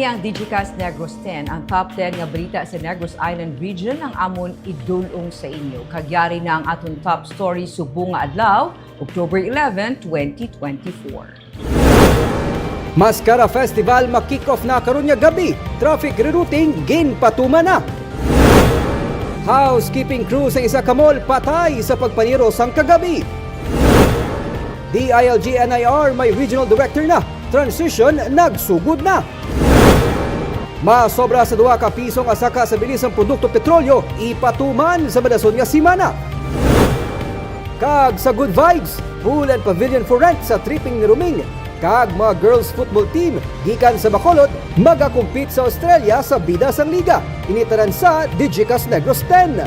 Kini ang Digicast Negros X, ang top 10 nga balita sa Negros Island region ang amon idulong sa inyo. Kagyari na ang atong top story subong nga adlaw, October 11, 2024. Masskara Festival ma-kickoff na karon nga gabi. Traffic rerouting ginpatuma na. Housekeeping crew sa isa ka mall patay sa pagpaniro sang kagabi. DILG NIR may regional director na. Transition nagsugod na. Masobra sa 2 ka piso nga saka sa bilisang produkto petrolyo ipatuman sa madason nga simana. Kag sa good vibes, pool and pavilion for rent sa tripping ni Ruming. Kag mga girls football team gikan sa Bacolod magakumpit sa Australia sa bida sang liga. Initaran sa Digicast Negros X.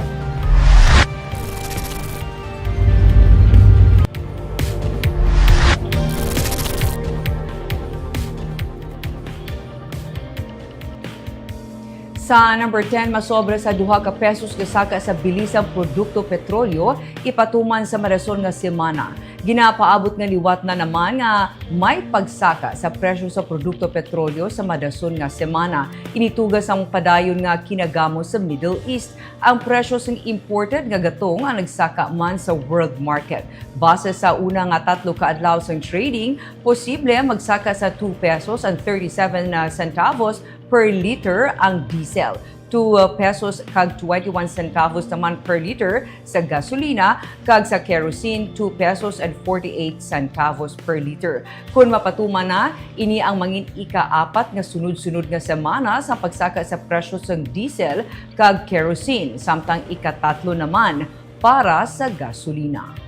Sa number 10, masobra sa 2 ka pesos kasaka sa bilisang produkto petrolyo ipatuman sa marason nga semana. Ginapaabot nga liwat na naman nga may pagsaka sa presyo sa produkto petrolyo sa madason nga semana. Initugas ang padayon nga kinagamo sa Middle East. Ang presyo ng imported nga gatong ang nagsaka man sa world market. Base sa una nga 3 ka adlaw sang trading, posible magsaka sa 2 pesos and 37 centavos per liter ang diesel. 2 pesos kag 21 centavos naman per liter sa gasolina, kag sa kerosene 2 pesos and 48 centavos per liter. Kung mapatuman na, ini ang mangin ika-4 nga sunod-sunod nga semana sa pagsaka sa presyo sa diesel kag kerosene, samtang ika-3 naman para sa gasolina.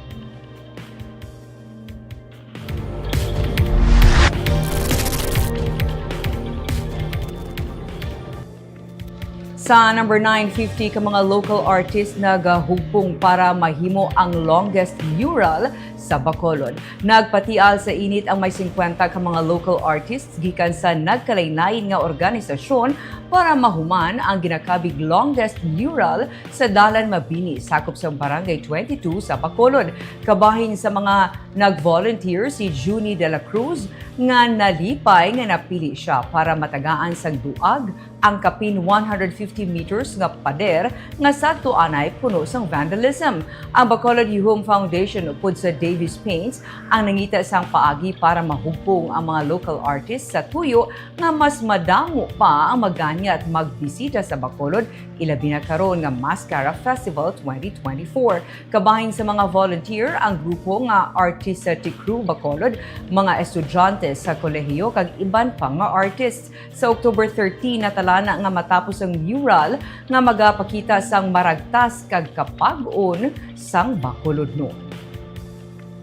Sa number 9, 50 ka mga local artists nagahugpong para mahimo ang longest mural sa Bacolod. Nagpatial sa init ang may 50 ka mga local artists gikan sa nagkalain-lain nga organisasyon para mahuman ang ginakabig longest mural sa Dalan Mabini, sakop sa Barangay 22 sa Bacolod. Kabahin sa mga nag-volunteer si Junie de la Cruz nga nalipay nga napili siya para matagaan sa duag ang kapin 150 meters nga pader nga sadto anay puno sang vandalism. Ang Bacolod Home Foundation upod sa Davis Paints ang nangita sang paagi para mahugpong ang mga local artists sa tuyo nga mas madamo pa ang maganya at magbisita sa Bacolod ilabi na karon nga Masskara Festival 2024. Kabahin sa mga volunteer ang grupo nga Artistic Crew Bacolod, mga estudyante sa kolehiyo kag iban pa nga artists. Sa October 13 natalana nga matapos ang mural nga magapakita sang maragtas kag kapag-on sang Bacolod no.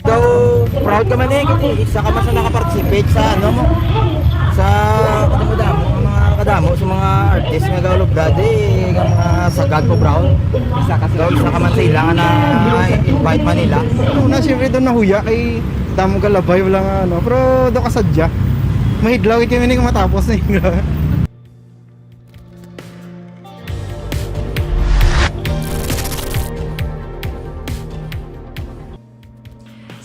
So, proud ka man isa ka man sa nakaparticipate sa sa kadamo sa mga artist nga gawlog dati nga mga sagad ko brown isa ka man sa ilang na invite man nila. Una syempre doon nahuya kay damo galabay wala nga pero do kasadya mahidlaw kay ni matapos na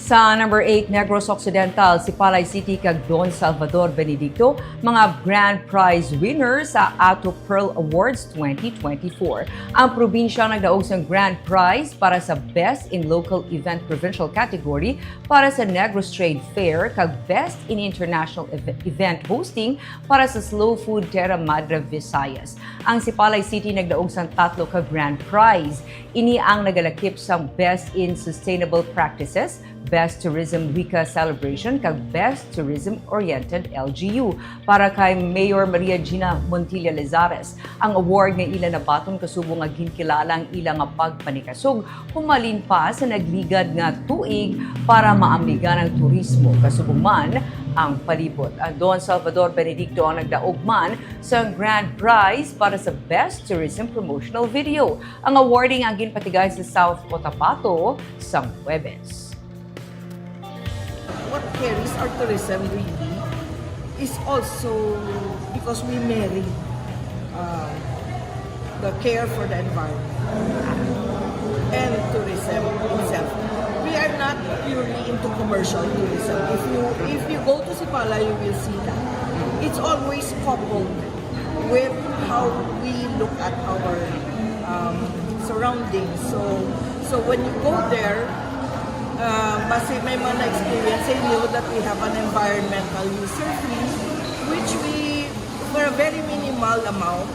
Sa number 8, Negros Occidental, si Palay City kag Don Salvador Benedicto, mga grand prize winners sa ATOP Pearl Awards 2024. Ang probinsya nagdaog sa grand prize para sa Best in Local Event Provincial category para sa Negros Trade Fair kag Best in International Event Hosting para sa Slow Food Terra Madre Visayas. Ang si Palay City nagdaog sa 3 ka grand prize. Ini ang nagalakip sa Best in Sustainable Practices, Best Tourism Wika Celebration kag Best Tourism Oriented LGU para kay Mayor Maria Gina Montilla Lezares. Ang award nga ila nabaton kasubong nga ginkilalang ila nga pagpanikasog humalin pa sa nagligad nga tuig para maamligan ang turismo kasubong man ang palibot. Ang Don Salvador Benedicto ang nagdaog man sa grand prize para sa Best Tourism Promotional Video. Ang awarding ang ginpatigay sa South Cotabato sa Huwebes. What carries our tourism really is also because we marry the care for the environment and tourism itself. We are not purely into commercial tourism. If you go to Sipala, you will see that it's always coupled with how we look at our surroundings. So when you go there, base may mga na-experience sa inyo that we have an environmental user fee, which we, for a very minimal amount,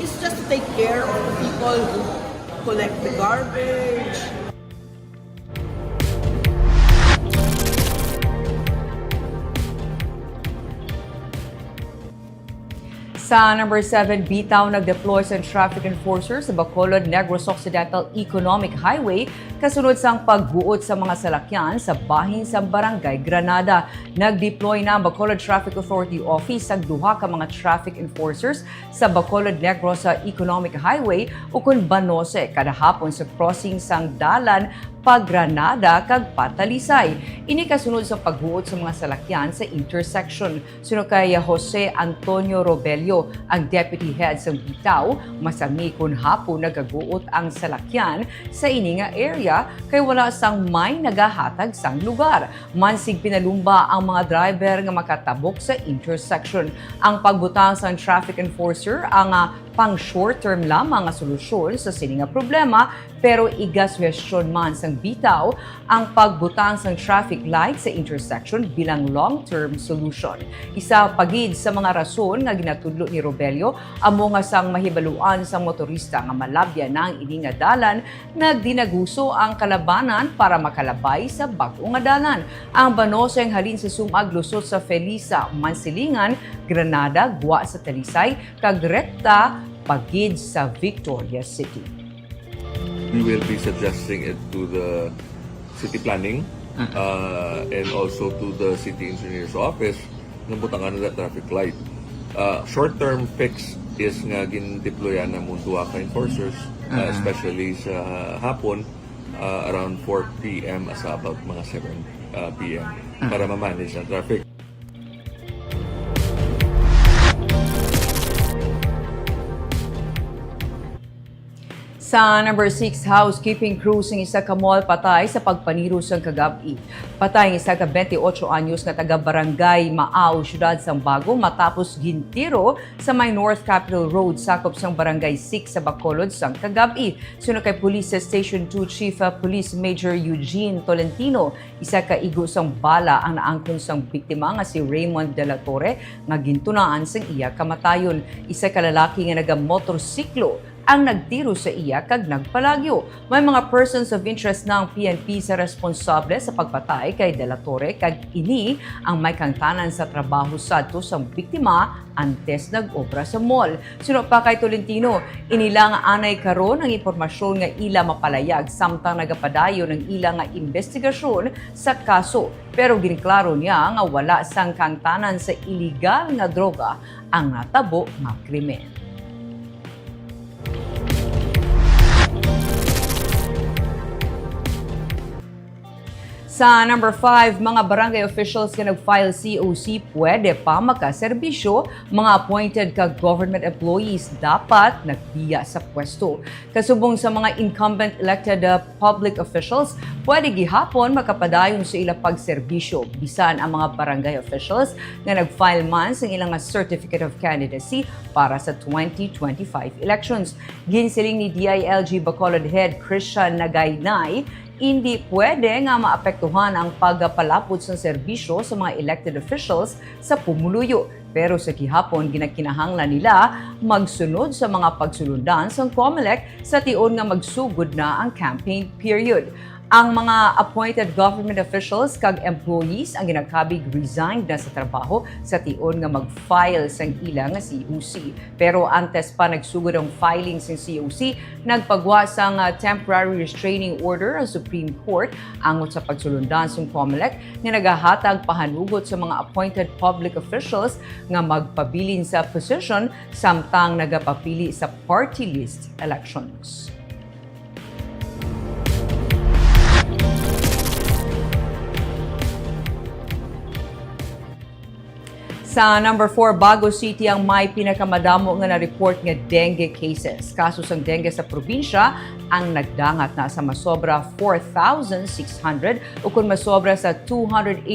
is just to take care of the people who collect the garbage. Sa number 7, bitaw nag-deploy sa traffic enforcer sa Bacolod Negros Occidental Economic Highway kasunod sang pagguot sa mga salakyan sa bahin sa Barangay Granada. Nag-deploy na ang Bacolod Traffic Authority Office ang duha ka mga traffic enforcers sa Bacolod Negros Economic Highway ukon 12 kada hapon sa crossing sang dalan Pag-Granada kag Patalisay. Ini kasunod sa paghuot sa mga salakyan sa intersection. Suno kay Jose Antonio Robelio, ang deputy head sa bitaw, masami kun hapon nagaguot ang salakyan sa ini nga area kay wala sang may nagahatag sang lugar. Mansig pinalumba ang mga driver nga makatabok sa intersection. Ang pagbutang sa traffic enforcer ang pang short-term lamang nga solusyon sa sini nga problema, pero igaswestiyon man sang bitaw ang pagbutang sang traffic light sa intersection bilang long-term solution. Isa pagid sa mga rason nga ginatudlo ni Robelio amo nga sang mahibaluan sang motorista nga malabya na ang ini nga dalan, nagdinaguso ang kalabanan para makalabay sa bag-o nga dalan. Ang banoseng halin sa sumag lusot sa Felisa, Mansilingan, Granada, Gwa sa Talisay, kag rekta pagid sa Victoria City. We will be suggesting it to the city planning and also to the city engineer's office ng butangan na traffic light. Short-term fix is nga gin-deployan na munduwa ka enforcers, especially sa hapon around 4 p.m. as about mga 7 p.m. para ma-manage ang traffic. Sa number 6, housekeeping crew ng isa ka mall patay sa pagpaniro sang kagabi. Patay ang isa ka 28 anyos nga taga-barangay Maaw, Syudad Sambago matapos gintiro sa may North Capitol Road sakop sang barangay 6 sa Bacolod sang kagabi. Suno kay Police Station 2 Chief Police Major Eugene Tolentino, isa ka igo sang bala ang naangkon sang biktima nga si Raymond de la Torre nga gintunaan sang iya kamatayon. Isa ka lalaki nga naga-motorsiklo ang nagtiro sa iya kag nagpalagyo. May mga persons of interest ng PNP sa responsable sa pagpatay kay De La Torre kag ini ang may kangtanan sa trabaho sadto sang biktima antes nag-obra sa mall. Suno pa kay Tolentino, inilang anay karon ang impormasyon nga ila mapalayag samtang nagapadayon ng ila nga investigasyon sa kaso. Pero ginklaro niya nga wala sang kangtanan sa illegal nga droga ang natabo nga krimen. Sa number 5, mga barangay officials nga nag-file COC pwede pa makaserbisyo. Mga appointed ka government employees dapat nagbiya sa pwesto. Kasubong sa mga incumbent elected public officials, pwede gihapon makapadayon sa ilang pagserbisyo. Bisan ang mga barangay officials nga nag-file man sa ilang certificate of candidacy para sa 2025 elections. Ginsiling ni DILG Bacolod Head Christian Nagaynay, hindi pwede nga maapektuhan ang pagpalapot sa serbisyo sa mga elected officials sa pumuluyo. Pero sa gihapon, ginakinahanglan nila magsunod sa mga pagsulundan sa Comelec sa tion nga magsugod na ang campaign period. Ang mga appointed government officials kag employees ang ginakabig resigned na sa trabaho sa tion nga mag-file sang ilang COC. Pero antes pa nagsugod ang filing sang COC, nagpagwa sang temporary restraining order ang Supreme Court angot sa pagsulundan sang Comelec nga nagahatag pahanugot sa mga appointed public officials nga magpabilin sa position samtang nagapapili sa party list elections. Sa number 4, Bago City ang may pinakamadamo nga na-report nga dengue cases. Kaso sang dengue sa probinsya ang nagdangat na sa masobra 4,600 o kung masobra sa 286%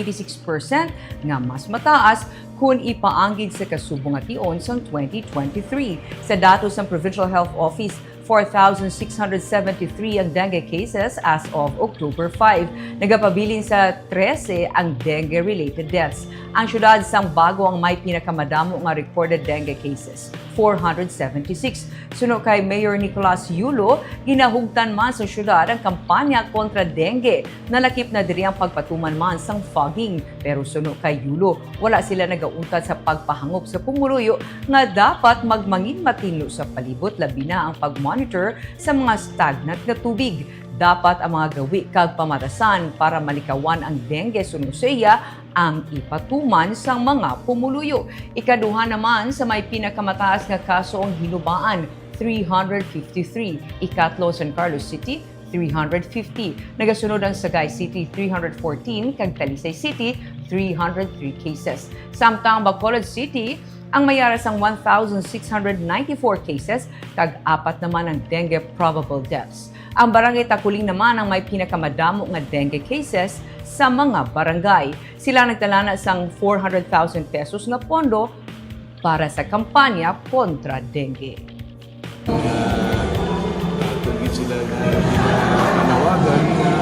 nga mas mataas kung ipaanggid sa kasubong ation sa 2023. Sa datos ng Provincial Health Office, 4,673 ang dengue cases as of October 5. Nagapabilin sa 13 ang dengue-related deaths. Ang syudad sang Bago ang may pinakamadamo nga recorded dengue cases, 476. Suno kay Mayor Nicolas Yulo, ginahugtan man sa syudad ang kampanya kontra dengue. Nalakip na diri ang pagpatuman man sang fogging. Pero suno kay Yulo, wala sila nagauntad sa pagpahangop sa pumuluyo nga dapat magmangin matinlo sa palibot labi na ang pagmonitor sa mga stagnant na tubig. Dapat ang mga gawi kag pamatasan para malikawan ang dengue suno sa iya ang ipatuman sang mga pumuluyo. Ikaduha naman sa may pinakamataas nga kaso ang hinubaan, 353. Ikatlo, San Carlos City, 350. Nagasunod ang Sagay City, 314, kag Talisay City, 303 cases. Samtang Bacolod City, ang mayaras ang 1,694 cases, kag 4 naman ang dengue probable deaths. Ang barangay Takuling naman ang may pinakamadamo nga dengue cases sa mga barangay. Sila nagtala na sang 400,000 pesos na pondo para sa kampanya kontra dengue. Tugid sila na panawagan na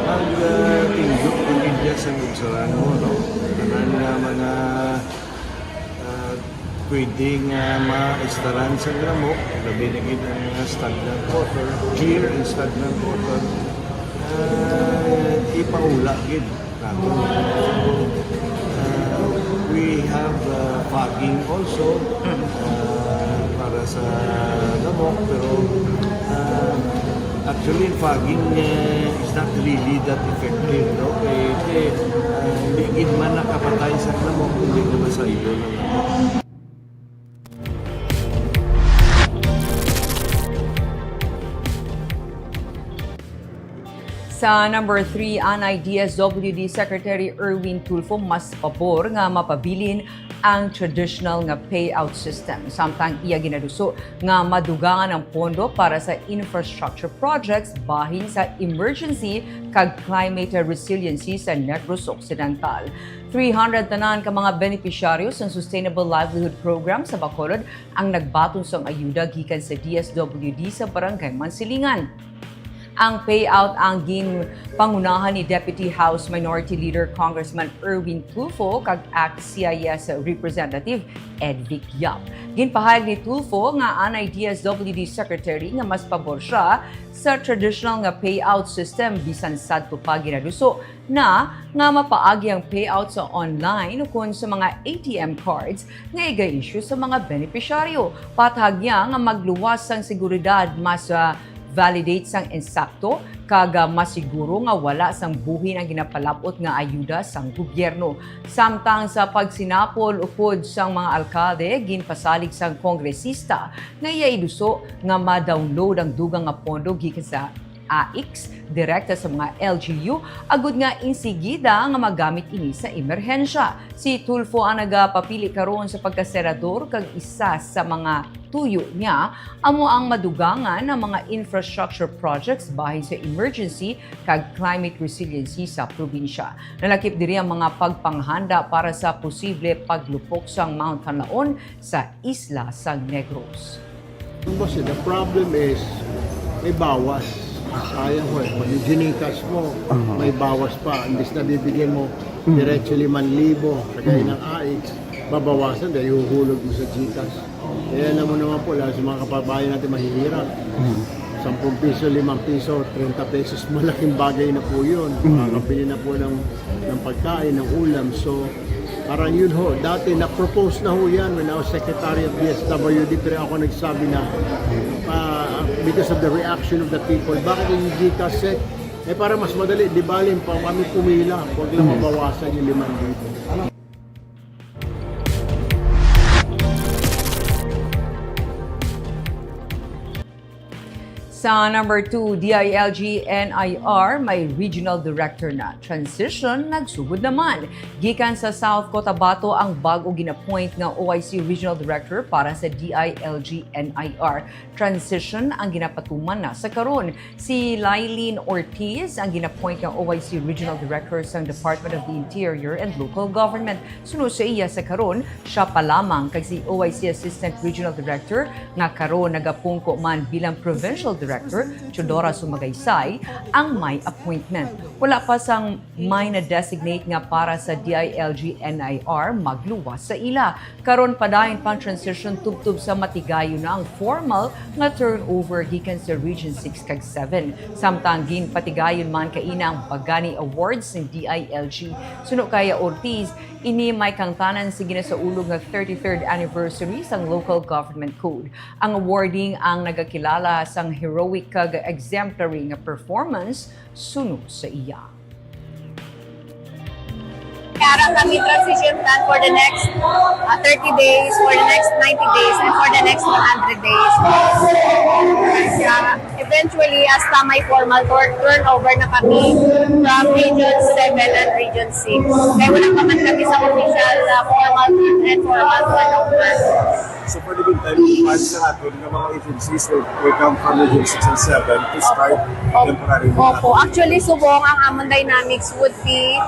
mag-tindok ng India sa Lugsaran mo, no? Tanan na mga pwedeng maistaran sa lamok, labi na gid ang stagnant water, clear and stagnant water, ipaula gid nato. We have fogging also para sa lamok, pero actually fogging is not really that effective, no? Hindi gid man nakapatay sa lamok, hindi naman sa ilo ng lamok. Sa number 3, anay DSWD Secretary Erwin Tulfo mas pabor nga mapabilin ang traditional nga payout system. Samtang iya ginaduso nga madugangan ang pondo para sa infrastructure projects bahin sa emergency kag climate resiliency sa Negros Occidental. 300 tanan ka mga beneficiaryo sa Sustainable Livelihood Program sa Bacolod ang nagbaton sang ayuda gikan sa DSWD sa Barangay Mansilingan. Ang payout ang pangunahan ni Deputy House Minority Leader Congressman Erwin Tulfo kag ACT-CIS Representative Edvic Yap. Ginpahayag ni Tulfo nga anay DSWD Secretary nga mas pabor siya sa traditional nga payout system bisan sadto pa ginaduso na nga mapaagi ang payout sa online kung sa mga ATM cards nga iga-issue sa mga beneficiaryo. Patahag nga magluwas ang seguridad mas validate sang insakto kag masiguro nga wala sang buhin ang ginapalapot nga ayuda sang gobyerno. Samtang sa pagsinapol upod sang mga alkalde ginpasalig sang kongresista nga iaiduso nga ma-download ang dugang nga pondo gikan sa AX direkta sa mga LGU agud nga insigida nga magamit ini sa emerhensya. Si Tulfo ang nagapapili karon sa pagkasenador kag isa sa mga tuyo niya amo ang madugangan ng mga infrastructure projects bahin sa emergency kag climate resiliency sa probinsya. Nalakip diri ang mga pagpanghanda para sa posible paglupok sang Mount Canlaon sa isla sang Negros. The problem is may bawas. Sayang ko pag ginikas mo, may bawas pa. Imbis na bibigyan mo diretso 5,000 kagaya ng AX, babawasan dahil huhulog mo sa Gcash. Kaya alam mo naman po, lalo sa mga kapabayan natin mahihirap. 10 piso, 5 piso, 30 pesos, malaking bagay na po yun. Makakabili na po ng pagkain, ng ulam. So, parang yun ho, dati na-propose na ho yan when I was Secretary of DSWD, pero ako nagsabi na because of the reaction of the people, bakit yung Gcash set? Para mas madali, di balin pa kami pumila, huwag lang mabawasan yung 5,000. Sa number 2, DILG NIR, may regional director na. Transition, nagsugod naman. Gikan sa South Cotabato ang bago ginappoint ng OIC Regional Director para sa DILG NIR. Transition ang ginapatuman na sa karon. Si Lylene Ortiz ang ginappoint ng OIC Regional Director sa Department of the Interior and Local Government. Sunod sa iya sa karon, siya pa lamang kay si OIC Assistant Regional Director nga karon nagapungko man bilang Provincial Director, Chodora Sumagaysay, ang may appointment. Wala pa sang may na-designate nga para sa DILG NIR magluwas sa ila. Karon padayon pang transition tubtub sa matigayo na ang formal nga turnover gikan sa Region 6 kag 7. Samtang ginpatigayon man kaina ang Pagani Awards ng DILG. Suno kaya Ortiz, ini may kangtanan sige na sa ulog nga 33rd anniversary sang Local Government Code. Ang awarding ang nagakilala sang heroic kag exemplary nga performance sunod sa iya. Kaya kami transition plan for the next 30 days, for the next 90 days, and for the next 100 days. Eventually, hasta may formal turnover na kami from Region 7 and Region 6. Kaya wala pa man kami sa official formal and formal turnover. So for the meantime, para sa atin ng mga agencies will come from Region 6 and 7 to start temporary. Opo. Actually, subong ang Amon Dynamics would be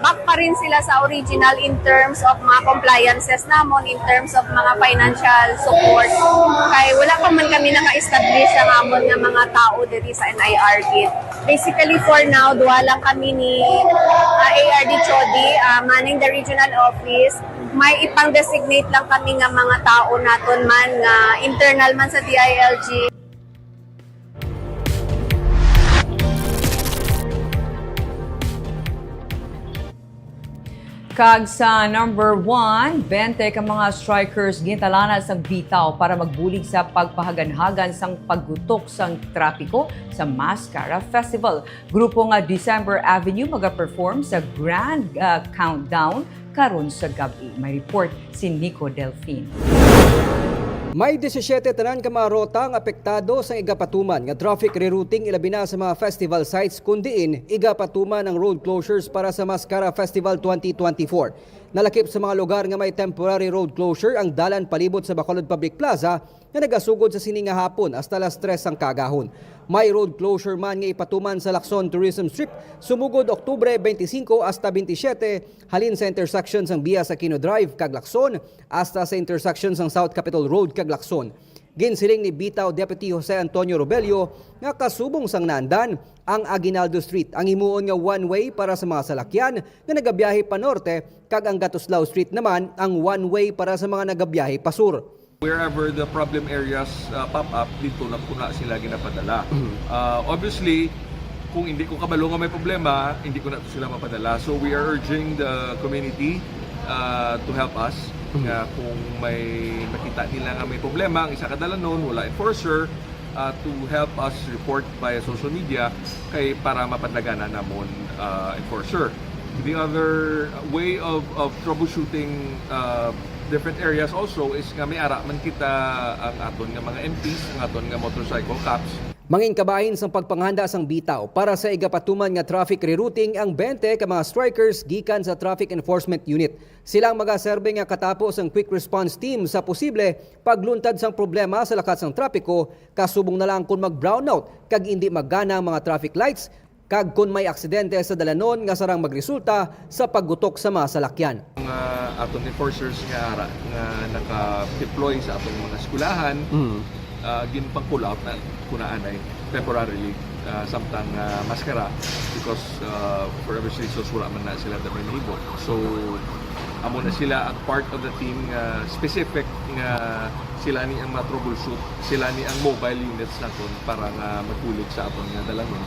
back pa rin sila sa original in terms of mga compliances namon, in terms of mga financial support. Kaya wala pa man kami naka-establish ang Amon ng mga tao dito sa NIR kit. Basically, for now, duwa lang kami ni ARD Chody, manning the regional office. May ipang-designate lang kami nga mga tao naton man nga internal man sa DILG. Kag sa number 1, 20 ka mga strikers gintalana sang bitaw para magbulig sa pagpahaganhagan sang paggutok sang trapiko sa Masskara Festival. Grupo nga December Avenue magaperform sa Grand Countdown karon sa gabi. May report si Nico Delfin. May 17 tanan ka mga rota ang apektado sa igapatuman nga traffic rerouting ilabi na sa mga festival sites kundiin igapatuman ang road closures para sa Masskara Festival 2024. Nalakip sa mga lugar nga may temporary road closure ang dalan palibot sa Bacolod Public Plaza na nagasugod sa sininga hapon hasta alas 3 ang kagahon. May road closure man nga ipatuman sa Lacson Tourism Strip sumugod Oktubre 25 hasta 27 halin sa intersection sang Bias Aquino Drive kag Lacson hasta sa intersection sang South Capitol Road kag Lacson. Ginsiling ni Bitaw Deputy Jose Antonio Robelio nga kasubong sang Nandan ang Aguinaldo Street ang himuon nga one-way para sa mga salakyan nga nagabiyahe pa norte kag ang Gatuslao Street naman ang one-way para sa mga nagabiyahe pa sur. Wherever the problem areas pop up, dito na puna sila ginapadala. Obviously, kung kabalo nga may problema, hindi ko na sila mapadala. So we are urging the community to help us. Kung may makita nila nga may problema, ang isa kadala noon, wala enforcer, to help us report via social media kay para mapadagana namon enforcer. The other way of troubleshooting different areas also is nga may ara man kita ang aton nga mga MPs, ang aton nga motorcycle cops. Mangin kabahin sang pagpanghanda sang bitaw para sa igapatuman nga traffic rerouting ang 20 ka mga strikers gikan sa Traffic Enforcement Unit. Silang magaserbe nga katapos ang quick response team sa posible pagluntad sang problema sa lakat sang trapiko kasubong na lang kung mag-brownout kag hindi magana ang mga traffic lights kag kung may aksidente sa dalanon nga sarang magresulta sa paggutok sa mga salakyan. Mga aton enforcers nga naka-deploy sa atong mga skulahan, ginpang-pull out na kunaanay temporarily samtang Masskara because for obvious reasons wala man na sila dapat mahibot. So amo na sila ang part of the team specific nga sila ni ang ma-troubleshoot, sila ni ang mobile units naton para nga magpulig sa aton nga dalanon.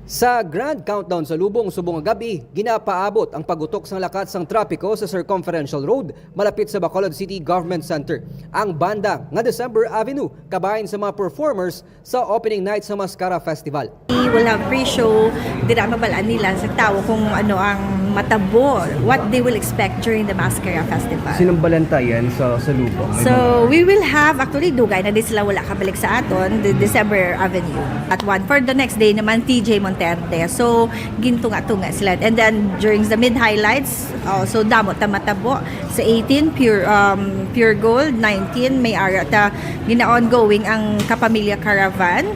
Sa Grand Countdown sa Lubong subong nga gabi, ginapaabot ang pagutok sang lakat sang trapiko sa Circumferential Road malapit sa Bacolod City Government Center. Ang banda nga December Avenue kabahin sa mga performers sa opening night sa Masskara Festival. We will have pre-show, dira mabalaan nila sa tao kung ano ang matabo what they will expect during the Masskara Festival. Sinambalantayan sa lubong. So, we will have, actually, dugay na di sila wala kabalik sa aton, the December Avenue. At one, for the next day naman, TJ Monterde. So, gintunga-tunga sila. And then, during the mid-highlights, so, damot na matabo. Sa 18, pure gold. 19, may arata, gina-ongoing ang Kapamilya Caravan.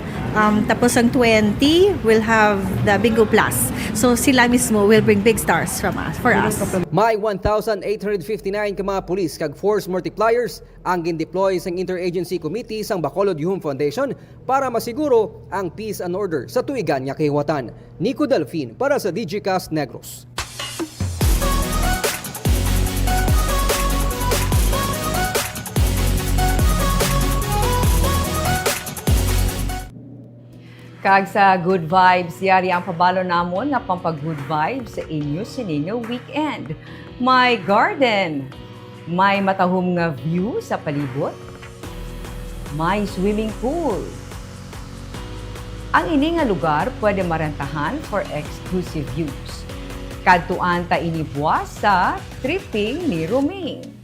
Tapos ang 20, we'll have the Bingo Plus. So sila mismo will bring big stars for us. May 1,859 ka mga pulis kag force multipliers ang gin-deploy sa Interagency Committee sang Bacolod Youth Foundation para masiguro ang peace and order sa tuigan nga kahiwatan. Nico Delfin para sa Digicast Negros. Kag sa Good Vibes, yari ang pabalo namon nga pampag-good vibes sa inyo sininyo weekend. May garden, may matahom nga view sa palibot, may swimming pool. Ang ini nga lugar pwede marentahan for exclusive views. Kadtuan ta inibuwas sa tripping ni Roming.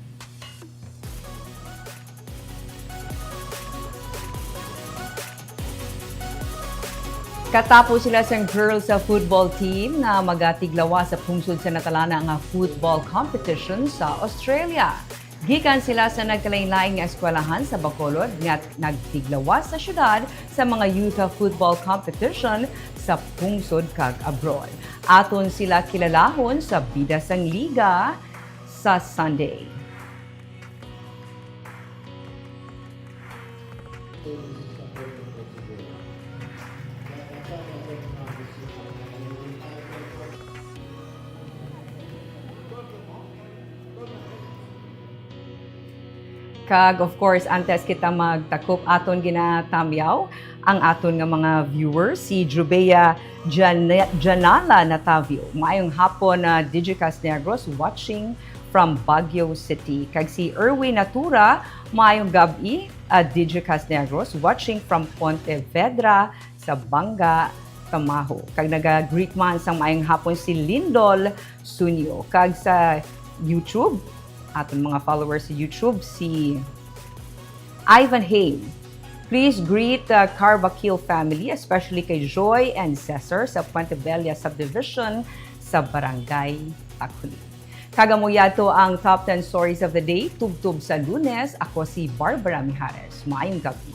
Katapos sila sa girls sa football team na magatiglawa sa pungsod sa natalana nga football competition sa Australia. Gikan sila sa nagkalain-laing nga eskwelahan sa Bacolod nga nagtiglawa sa syudad sa mga youth football competition sa pungsod kag abroad. Aton sila kilalahon sa bida sang liga sa Sunday. Kag of course, antes kita magtakop aton ginatamyaw ang aton nga mga viewers, si Jubea Janala Natavio. Maayong hapon na Digicast Negros watching from Baguio City. Kag si Erwin Natura, maayong gabi Digicast Negros watching from Pontevedra sa Banga, Tamaho. Kag naga-greet man sang maayong hapon si Lindol Sunyo. Kag sa YouTube, aton mga followers sa YouTube, si Ivan Hay. Please greet the Carbakil family, especially kay Joy and Cesar sa Puente Bella Subdivision sa Barangay Takuli. Kagamuyato ang top 10 stories of the day, tubtub sa Lunes. Ako si Barbara Mijares. Maayong gabi.